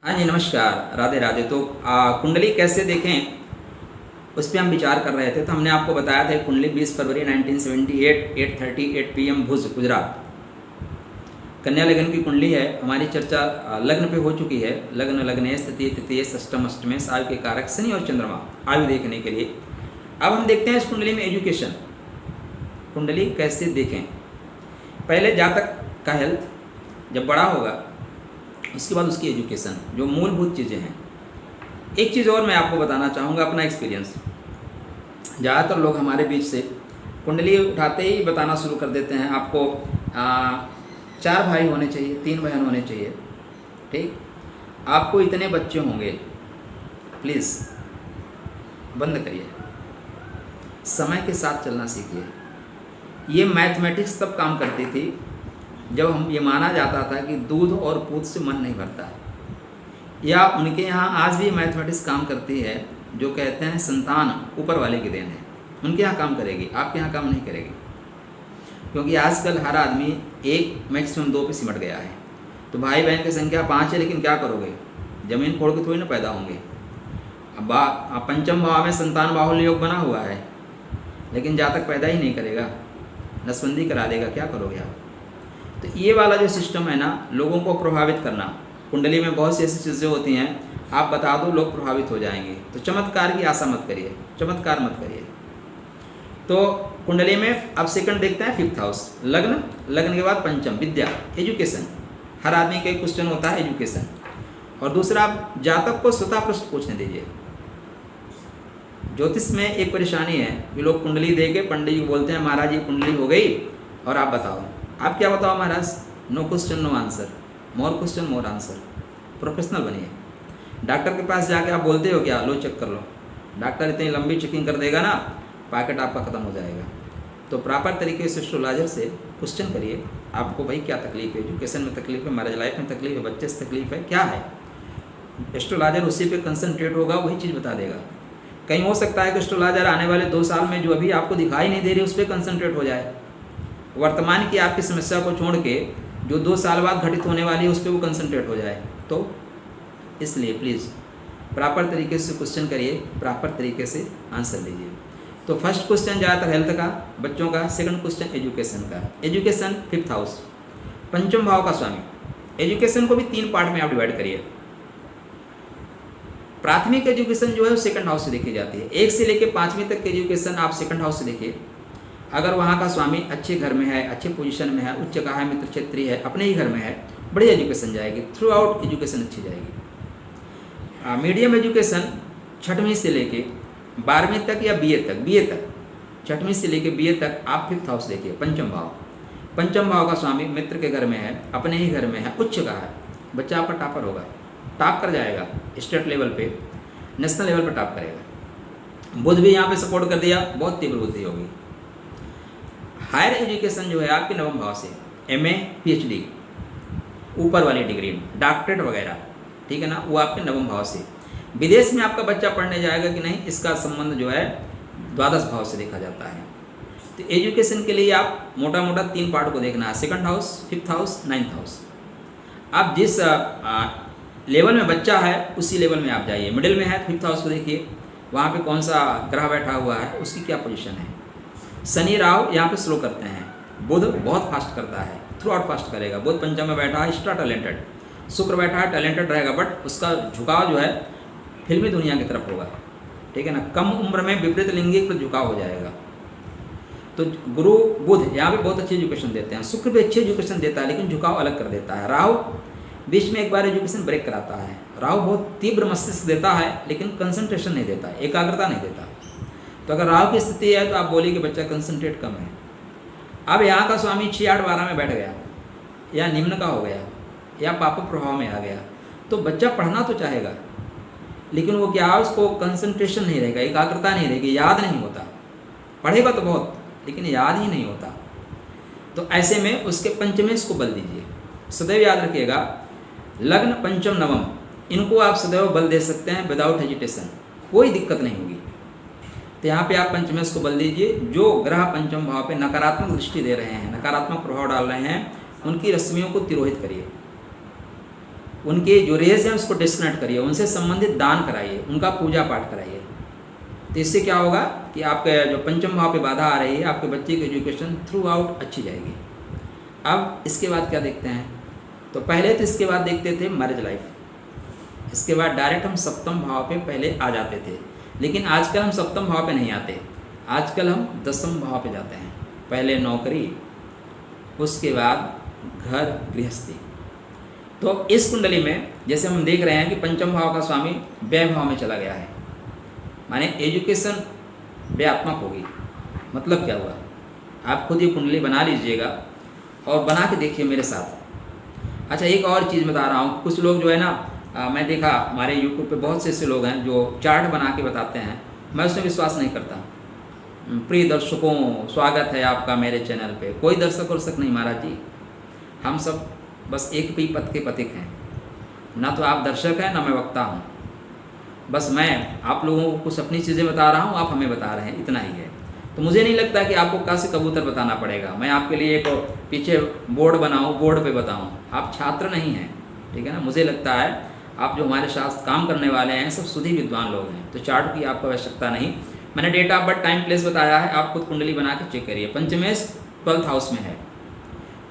हाँ जी, नमस्कार, राधे राधे। तो कुंडली कैसे देखें, उस पर हम विचार कर रहे थे। तो हमने आपको बताया था कुंडली 20 फरवरी 1978 8:38 PM भुज गुजरात कन्या लगन की कुंडली है। हमारी चर्चा लग्न पे हो चुकी है। लग्न, लग्नेश, तृतीय, तृतीय, षष्टम, अष्टमेश, आयु के कारक शनि और चंद्रमा, आयु देखने के लिए। अब हम देखते हैं इस कुंडली में एजुकेशन, कुंडली कैसे देखें। पहले जातक का हेल्थ जब बड़ा होगा, उसके बाद उसकी एजुकेशन, जो मूलभूत चीज़ें हैं। एक चीज़ और मैं आपको बताना चाहूँगा, अपना एक्सपीरियंस। ज़्यादातर लोग हमारे बीच से कुंडली उठाते ही बताना शुरू कर देते हैं, आपको 4 भाई होने चाहिए, 3 बहन होने चाहिए, ठीक, आपको इतने बच्चे होंगे। प्लीज़ बंद करिए, समय के साथ चलना सीखिए। ये मैथमेटिक्स तब काम करती थी जब हम ये माना जाता था कि दूध और पूत से मन नहीं भरता है, या उनके यहाँ आज भी मैथमेटिक्स काम करती है, जो कहते हैं संतान ऊपर वाले की देन है। उनके यहाँ काम करेगी, आपके यहाँ काम नहीं करेगी, क्योंकि आजकल हर आदमी 1 मैक्सिमम 2 पे सिमट गया है। तो भाई बहन की संख्या 5 है, लेकिन क्या करोगे, जमीन फोड़ के थोड़ी ना पैदा होंगे। अब पंचम भाव में संतान बाहुल्य योग बना हुआ है, लेकिन जातक पैदा ही नहीं करेगा, नसबंदी करा देगा, क्या करोगे आप। तो ये वाला जो सिस्टम है ना, लोगों को प्रभावित करना, कुंडली में बहुत सी ऐसी चीज़ें होती हैं, आप बता दो लोग प्रभावित हो जाएंगे। तो चमत्कार की आशा मत करिए, चमत्कार मत करिए। तो कुंडली में अब सेकंड देखते हैं 5th हाउस, लग्न, लग्न के बाद पंचम, विद्या, एजुकेशन। हर आदमी का एक क्वेश्चन होता है एजुकेशन। और दूसरा, आप जातक को स्वतः प्रश्न पूछने दीजिए। ज्योतिष में एक परेशानी है कि लोग कुंडली दे के पंडित जी बोलते हैं, महाराज ये कुंडली हो गई और आप बताओ। आप क्या बताओ महाराज, no question no answer, more question more answer. Professional बनिए। डॉक्टर के पास जाके आप बोलते हो क्या, लो चेक कर लो, डॉक्टर इतनी लंबी चेकिंग कर देगा ना, पैकेट आपका ख़त्म हो जाएगा। तो प्रॉपर तरीके से एस्ट्रोलॉजर से क्वेश्चन करिए, आपको भाई क्या तकलीफ है, एजुकेशन में तकलीफ है, मैरिज लाइफ में तकलीफ है, बच्चे से तकलीफ है, क्या है। एस्ट्रोलॉजर उसी पे कंसंट्रेट होगा, वही चीज़ बता देगा। कहीं हो सकता है कि एस्ट्रोलॉजर आने वाले 2 साल में जो अभी आपको दिखाई नहीं दे रही, उस पर कंसंट्रेट हो जाए। वर्तमान की आपकी समस्या को छोड़ के जो 2 साल बाद घटित होने वाली है, उस पर वो कंसंट्रेट हो जाए। तो इसलिए प्लीज़ प्रॉपर तरीके से क्वेश्चन करिए, प्रॉपर तरीके से आंसर लीजिए। तो फर्स्ट क्वेश्चन ज़्यादातर हेल्थ का, बच्चों का। सेकंड क्वेश्चन एजुकेशन का। एजुकेशन 5th हाउस, पंचम भाव का स्वामी। एजुकेशन को भी 3 पार्ट में आप डिवाइड करिए। प्राथमिक एजुकेशन जो है वो 2nd हाउस से देखी जाती है। 1 से लेकर 5वीं तक की एजुकेशन आप 2nd हाउस से देखिए। अगर वहाँ का स्वामी अच्छे घर में है, अच्छे पोजीशन में है, उच्च का है, मित्र क्षेत्रीय है, अपने ही घर में है, बड़ी एजुकेशन जाएगी, थ्रू आउट एजुकेशन अच्छी जाएगी। मीडियम एजुकेशन 6वीं से लेके 12वीं तक या BA तक, 6वीं से लेके BA तक आप 5th हाउस देखिए, पंचम भाव। पंचम भाव का स्वामी मित्र के घर में है, अपने ही घर में है, उच्च का है, बच्चा आपका टॉपर होगा, टॉप कर जाएगा, स्टेट लेवल पे, नेशनल लेवल पे टॉप करेगा। बुध भी यहाँ पे सपोर्ट कर दिया, बहुत तीव्र बुद्धि होगी। हायर एजुकेशन जो है आपके 9वें भाव से, MA PhD, ऊपर वाली डिग्री, डॉक्टरेट वगैरह, ठीक है ना, वो आपके 9वें भाव से। विदेश में आपका बच्चा पढ़ने जाएगा कि नहीं, इसका संबंध जो है 12 भाव से देखा जाता है। तो एजुकेशन के लिए आप मोटा मोटा 3 पार्ट को देखना है, 2nd house, 5th house, 9th house. आप जिस लेवल में बच्चा है उसी लेवल में आप जाइए। मिडिल में है 5th हाउस को देखिए, वहाँ पे कौन सा ग्रह बैठा हुआ है, उसकी क्या पोजीशन है। शनि राहु यहाँ पे स्लो करते हैं, बुध बहुत फास्ट करता है, थ्रू आउट फास्ट करेगा। बुध पंचम में बैठा है, एक्स्ट्रा टैलेंटेड। शुक्र बैठा है, टैलेंटेड रहेगा, बट उसका झुकाव जो है फिल्मी दुनिया की तरफ होगा, ठीक है ना। कम उम्र में विपरीत लिंगी पर झुकाव हो जाएगा। तो गुरु बुध यहाँ पे बहुत अच्छी एजुकेशन देते हैं, शुक्र भी अच्छी एजुकेशन देता है, लेकिन झुकाव अलग कर देता है। राहु बीच में एक बार एजुकेशन ब्रेक कराता है। राहु बहुत तीव्र मस्तिष्क देता है, लेकिन कंसंट्रेशन नहीं देता, एकाग्रता नहीं देता। तो अगर राहु की स्थिति है तो आप बोलिए कि बच्चा कंसंट्रेट कम है। अब यहाँ का स्वामी 6, 8, 12 में बैठ गया, या निम्न का हो गया, या पाप प्रभाव में आ गया, तो बच्चा पढ़ना तो चाहेगा, लेकिन वो क्या, उसको कंसंट्रेशन नहीं रहेगा, एकाग्रता नहीं रहेगी, याद नहीं होता। पढ़ेगा तो बहुत, लेकिन याद ही नहीं होता। तो ऐसे में उसके पंचमेश को बल दीजिए। सदैव याद रखिएगा, लग्न, पंचम, नवम, इनको आप सदैव बल दे सकते हैं विदाउट हेजिटेशन, कोई दिक्कत नहीं होगी। तो यहाँ पे आप पंचमेश को बल दीजिए। जो ग्रह पंचम भाव पे नकारात्मक दृष्टि दे रहे हैं, नकारात्मक प्रभाव डाल रहे हैं, उनकी रश्मियों को तिरोहित करिए। उनके जो रेज हैं उसको डिस्कनेक्ट करिए, उनसे संबंधित दान कराइए, उनका पूजा पाठ कराइए। तो इससे क्या होगा कि आपके जो पंचम भाव पे बाधा आ रही है, आपके बच्चे की एजुकेशन थ्रू आउट अच्छी जाएगी। अब इसके बाद क्या देखते हैं, तो पहले तो इसके बाद देखते थे मैरिज लाइफ, इसके बाद डायरेक्ट हम सप्तम भाव पे पहले आ जाते थे। लेकिन आजकल हम सप्तम भाव पे नहीं आते, आजकल हम दसम भाव पे जाते हैं। पहले नौकरी, उसके बाद घर गृहस्थी। तो इस कुंडली में जैसे हम देख रहे हैं कि पंचम भाव का स्वामी व्यय भाव में चला गया है, माने एजुकेशन व्यात्मक होगी। मतलब क्या हुआ, आप खुद ये कुंडली बना लीजिएगा और बना के देखिए मेरे साथ। अच्छा, एक और चीज़ बता रहा हूँ, कुछ लोग जो है ना मैं देखा हमारे YouTube पे बहुत से ऐसे लोग हैं जो चार्ट बना के बताते हैं, मैं उसमें विश्वास नहीं करता। प्रिय दर्शकों, स्वागत है आपका मेरे चैनल पे। कोई दर्शक वर्शक नहीं महाराज जी, हम सब बस एक ही पद के पथिक हैं। ना तो आप दर्शक हैं, ना मैं वक्ता हूँ। बस मैं आप लोगों को कुछ अपनी चीज़ें बता रहा हूँ, आप हमें बता रहे हैं, इतना ही है। तो मुझे नहीं लगता कि आपको काशी कबूतर बताना पड़ेगा, मैं आपके लिए एक पीछे बोर्ड बनाऊँ, बोर्ड पे बताऊँ। आप छात्र नहीं हैं, ठीक है ना। मुझे लगता है आप जो हमारे साथ काम करने वाले हैं सब सुधी विद्वान लोग हैं, तो चार्ट की आपको आवश्यकता नहीं। मैंने date of birth, time, place बताया है, आप खुद कुंडली बना के चेक करिए। पंचमेश 12th हाउस में है,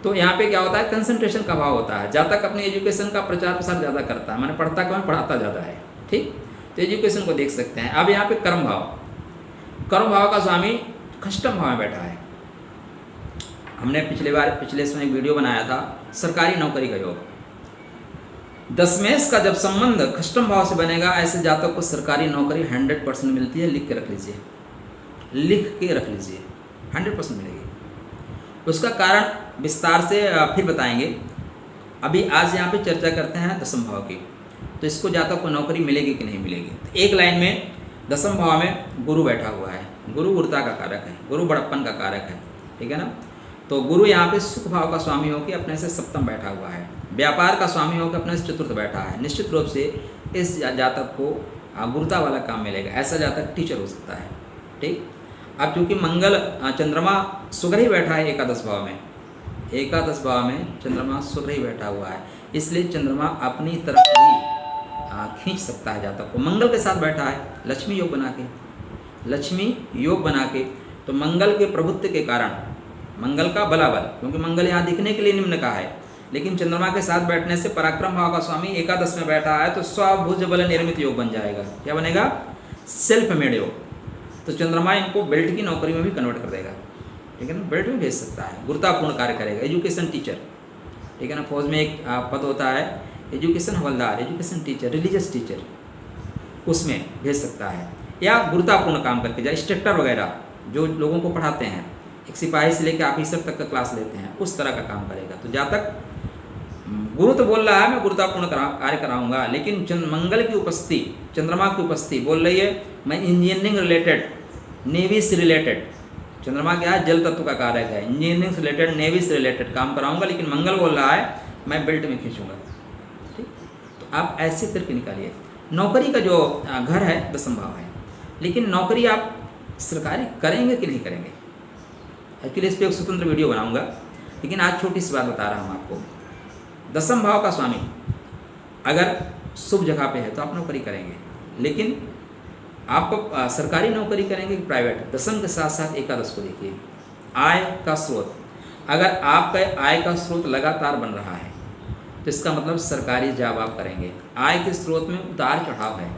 तो यहाँ पे क्या होता है, कंसंट्रेशन का भाव होता है। जहाँ तक अपनी एजुकेशन का प्रचार प्रसार ज़्यादा करता है, मैंने पढ़ता कम पढ़ाता ज़्यादा है, ठीक। तो एजुकेशन को देख सकते हैं। अब यहाँ पे कर्म भाव, कर्म भाव का स्वामी खष्टम भाव में बैठा है। हमने पिछले समय एक वीडियो बनाया था सरकारी नौकरी का योग। दशमेश का जब संबंध खष्टम भाव से बनेगा, ऐसे जातक को सरकारी नौकरी 100% मिलती है। लिख के रख लीजिए, लिख के रख लीजिए, 100% मिलेगी। उसका कारण विस्तार से फिर बताएंगे। अभी आज यहाँ पे चर्चा करते हैं दसम भाव की। तो इसको जातक को नौकरी मिलेगी कि नहीं मिलेगी। एक लाइन में दसम भाव में गुरु बैठा हुआ है, गुरु गुरुता का कारक है, गुरु बड़प्पन का कारक है, ठीक है ना। तो गुरु यहाँ पे सुख भाव का स्वामी होकर अपने से सप्तम बैठा हुआ है, व्यापार का स्वामी होकर अपने से चतुर्थ बैठा है। निश्चित रूप से इस जातक को गुरुता वाला काम मिलेगा। ऐसा जातक टीचर हो सकता है, ठीक। अब चूँकि मंगल चंद्रमा शुक्र ही बैठा है एकादश भाव में, एकादश भाव में चंद्रमा शुक्र ही बैठा हुआ है, इसलिए चंद्रमा अपनी तरफ भी खींच सकता है जातक को। मंगल के साथ बैठा है लक्ष्मी योग बना के, लक्ष्मी योग बना के। तो मंगल के प्रभुत्व के कारण, मंगल का बलाबल, क्योंकि मंगल यहाँ दिखने के लिए निम्न का है, लेकिन चंद्रमा के साथ बैठने से पराक्रम भाव का स्वामी एकादश में बैठा है, तो स्वभुज बल निर्मित योग बन जाएगा। क्या बनेगा, सेल्फ मेड योग। तो चंद्रमा इनको बेल्ट की नौकरी में भी कन्वर्ट कर देगा, ठीक है ना, बेल्ट में भेज सकता है, गुरुतापूर्ण कार्य करेगा। एजुकेशन टीचर, ठीक है ना, फौज में एक पद होता है एजुकेशन हवलदार, एजुकेशन टीचर, रिलीजियस टीचर, उसमें भेज सकता है। या गुरुतापूर्ण काम करके जाए, इंस्ट्रक्टर वगैरह जो लोगों को पढ़ाते हैं, एक सिपाही से लेकर ऑफिसर तक का क्लास लेते हैं, उस तरह का काम करेगा। तो जहाँ तक गुरु तो बोल रहा है मैं गुरुतापूर्ण कार्य कराऊंगा, लेकिन मंगल की उपस्थिति, चंद्रमा की उपस्थिति बोल रही है मैं इंजीनियरिंग रिलेटेड, नेवी से रिलेटेड, चंद्रमा क्या है, जल तत्व का कारक है, इंजीनियरिंग से रिलेटेड, नेवी से रिलेटेड काम कराऊंगा, लेकिन मंगल बोल रहा है मैं बेल्ट में खींचूंगा, ठीक। तो आप ऐसे करके निकालिए। नौकरी का जो घर है दसम भाव है, लेकिन नौकरी आप सरकारी करेंगे कि नहीं करेंगे, एक्चुअली इस पर एक स्वतंत्र वीडियो बनाऊंगा, लेकिन आज छोटी सी बात बता रहा हूँ आपको। दसम भाव का स्वामी अगर शुभ जगह पे है तो आप नौकरी करेंगे, लेकिन आप सरकारी नौकरी करेंगे कि प्राइवेट। दसम के साथ साथ एकादश को देखिए, आय का स्रोत। अगर आपका आय का स्रोत लगातार बन रहा है तो इसका मतलब सरकारी जॉब आप करेंगे। आय के स्रोत में उतार चढ़ाव है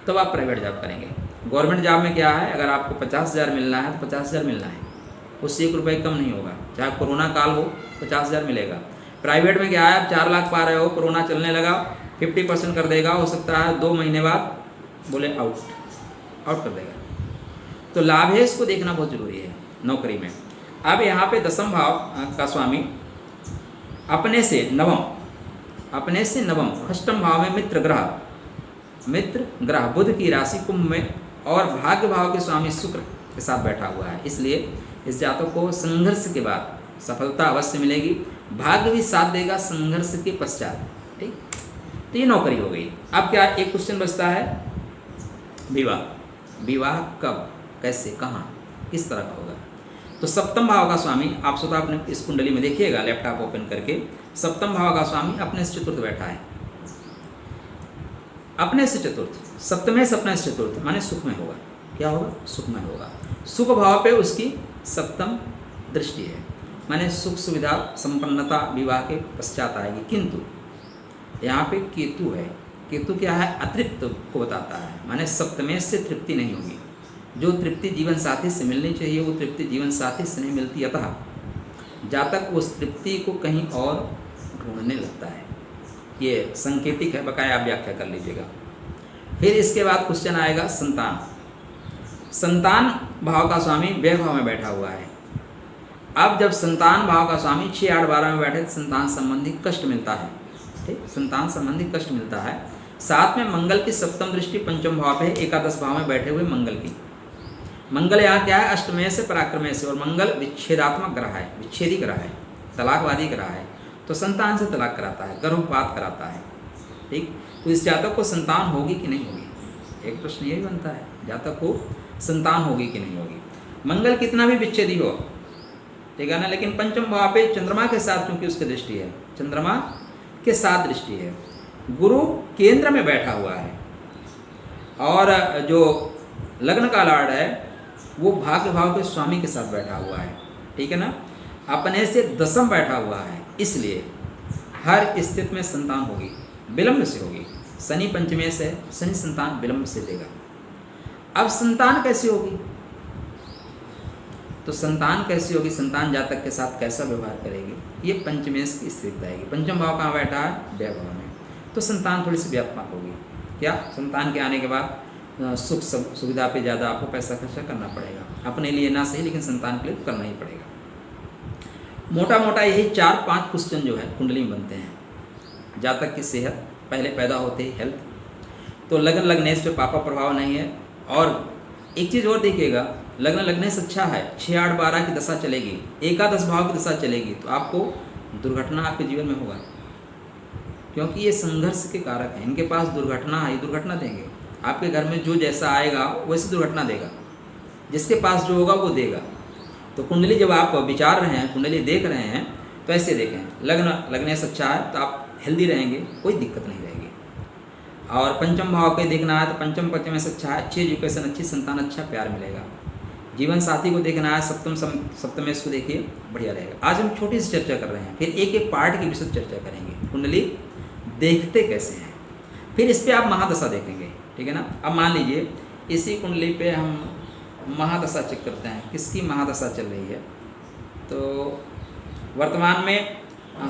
तब आप प्राइवेट जॉब करेंगे। गवर्नमेंट जॉब में क्या है, अगर आपको 50,000 मिलना है तो 50,000 मिलना है, उससे 1 रुपये कम नहीं होगा। चाहे कोरोना काल हो 50,000 मिलेगा। प्राइवेट में क्या है, आप 4 लाख पा रहे हो, कोरोना चलने लगा 50% कर देगा, हो सकता है 2 महीने बाद बोले आउट कर देगा। तो लाभेश को देखना बहुत जरूरी है नौकरी में। अब यहाँ पे दसम भाव का स्वामी अपने से नवम अष्टम भाव में मित्र ग्रह बुध की राशि कुंभ में और भाग्य भाव के स्वामी शुक्र के साथ बैठा हुआ है। इसलिए इस जातक को संघर्ष के बाद सफलता अवश्य मिलेगी, भाग्य भी साथ देगा संघर्ष के पश्चात, ठीक। तो ये नौकरी हो गई। अब क्या एक क्वेश्चन बचता है, विवाह कब, कैसे, कहाँ, किस तरह का होगा। तो सप्तम भाव का स्वामी, आप स्वतः अपने इस कुंडली में देखिएगा लैपटॉप ओपन करके, सप्तम भाव का स्वामी अपने से चतुर्थ बैठा है, अपने से चतुर्थ, सप्तमे से अपने से चतुर्थ माने सुख में होगा। क्या होगा? सुख में होगा। सुख भाव पे उसकी सप्तम दृष्टि है, माने सुख सुविधा संपन्नता विवाह के पश्चात आएगी। किंतु यहाँ पे केतु है। केतु क्या है? अतृप्त को बताता है, माने सप्तमे से तृप्ति नहीं होगी। जो तृप्ति जीवन साथी से मिलनी चाहिए वो तृप्ति जीवन साथी से नहीं मिलती, अतः जातक उस तृप्ति को कहीं और ढूंढने लगता है। ये संकेतिक है, बकाया आप व्याख्या कर लीजिएगा। फिर इसके बाद क्वेश्चन आएगा संतान। संतान भाव का स्वामी व्यय भाव में बैठा हुआ है। अब जब संतान भाव का स्वामी 6, 8, 12 में बैठे तो संतान संबंधी कष्ट मिलता है। ठीक, संतान संबंधी कष्ट मिलता है। साथ में मंगल की सप्तम दृष्टि पंचम भाव पे है, एकादश भाव में बैठे हुए मंगल की। मंगल यहाँ क्या है? अष्टमय से पराक्रमय से, और मंगल विच्छेदात्मक ग्रह है, विच्छेदी ग्रह है, तलाकवादी ग्रह है। तो संतान से तलाक कराता है, गर्भपात कराता है। ठीक, तो इस जातक को संतान होगी कि नहीं होगी? एक प्रश्न यही बनता है, जातक को संतान होगी कि नहीं होगी। मंगल कितना भी विच्छेदी हो, ठीक है ना, लेकिन पंचम भाव पे चंद्रमा के साथ क्योंकि उसकी दृष्टि है, चंद्रमा के साथ दृष्टि है। गुरु केंद्र में बैठा हुआ है, और जो लग्न का लॉर्ड है वो भाग्य भाव के स्वामी के साथ बैठा हुआ है। ठीक है ना, अपने से दसम बैठा हुआ है, इसलिए हर स्थिति में संतान होगी, विलंब से होगी। शनि पंचमे से, शनि संतान विलंब से देगा। अब संतान कैसी होगी? तो संतान कैसी होगी, संतान जातक के साथ कैसा व्यवहार करेगी, ये पंचमेश की स्थिति बताएगी। पंचम भाव कहाँ बैठा है? व्यय भाव में। तो संतान थोड़ी सी व्यापक होगी। क्या? संतान के आने के बाद सुख सुविधा पे ज़्यादा आपको पैसा खर्चा करना पड़ेगा, अपने लिए ना सही लेकिन संतान के लिए तो करना ही पड़ेगा। मोटा मोटा यही 4-5 क्वेश्चन जो है कुंडली में बनते हैं। जातक की सेहत पहले पैदा होते ही, हेल्थ, तो लग्न लग्नेश पे पापा प्रभाव नहीं है। और एक चीज़ और देखिएगा, लग्न लग्नेश अच्छा है, 6, 8, 12 की दशा चलेगी, एकादश भाव की दशा चलेगी, तो आपको दुर्घटना आपके जीवन में होगा, क्योंकि ये संघर्ष के कारक हैं। इनके पास दुर्घटना है, दुर्घटना देंगे आपके घर में। जो जैसा आएगा वैसे दुर्घटना देगा, जिसके पास जो होगा वो देगा। तो कुंडली जब आप विचार रहे हैं, कुंडली देख रहे हैं, तो ऐसे देखें, लग्न लग्नेश अच्छा है तो आप हेल्दी रहेंगे, कोई दिक्कत नहीं रहेगी। और पंचम भाव के देखना है तो पंचम पंचमेश अच्छा है, अच्छी एजुकेशन, अच्छी संतान, अच्छा प्यार मिलेगा। जीवन साथी को देखना है, सप्तमेश को देखिए, बढ़िया रहेगा। आज हम छोटी सी चर्चा कर रहे हैं, फिर एक एक पार्ट की विशद चर्चा करेंगे। कुंडली देखते कैसे हैं, फिर इस पर आप महादशा देखेंगे, ठीक है ना। अब मान लीजिए इसी कुंडली पे हम महादशा चेक करते हैं, किसकी महादशा चल रही है। तो वर्तमान में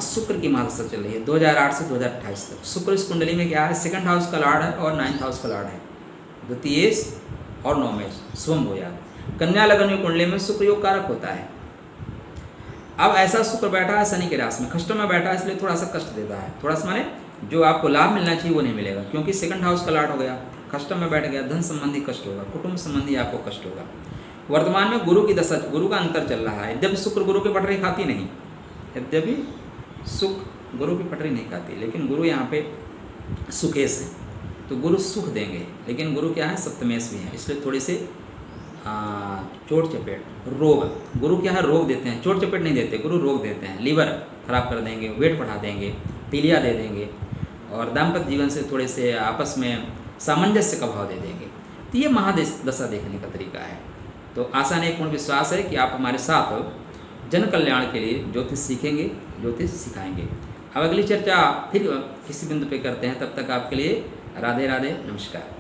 शुक्र की महादशा चल रही है 2008 से 2028 तक। शुक्र इस कुंडली में क्या है? 2nd हाउस का लॉर्ड है और 9th हाउस का लॉर्ड है, द्वितीयेश और नवमेश, स्वम भोया। कन्या लगन की कुंडली में शुक्र योग कारक होता है। अब ऐसा शुक्र बैठा है शनि के राशि में, खष्ट में बैठा है, इसलिए थोड़ा सा कष्ट देता है। थोड़ा सा माने जो आपको लाभ मिलना चाहिए वो नहीं मिलेगा, क्योंकि 2nd हाउस का लॉर्ड हो गया, खष्ट में बैठ गया, धन संबंधी कष्ट होगा, कुटुंब संबंधी आपको कष्ट होगा। वर्तमान में गुरु की दशा, गुरु का अंतर चल रहा है। यद्यपि शुक्र गुरु की पटरी खाती नहीं, यद्यपि शुक्र गुरु की पटरी नहीं खाती, लेकिन गुरु यहाँ पे सुखेश है, तो गुरु सुख देंगे। लेकिन गुरु क्या है? सप्तमेश भी है, इसलिए थोड़ी से चोट चपेट, रोग, गुरु क्या है? रोग देते हैं, चोट चपेट नहीं देते, गुरु रोग देते हैं। लीवर खराब कर देंगे, वेट बढ़ा देंगे, पीलिया दे देंगे, और दाम्पत्य जीवन से थोड़े से आपस में सामंजस्य का भाव दे देंगे। तो ये महादशा देखने का तरीका है। तो आशा नहीं, पूर्ण विश्वास है कि आप हमारे साथ जन कल्याण के लिए ज्योतिष सीखेंगे, ज्योतिष सिखाएंगे। अब अगली चर्चा फिर किसी बिंदु पे करते हैं, तब तक आपके लिए राधे राधे, नमस्कार।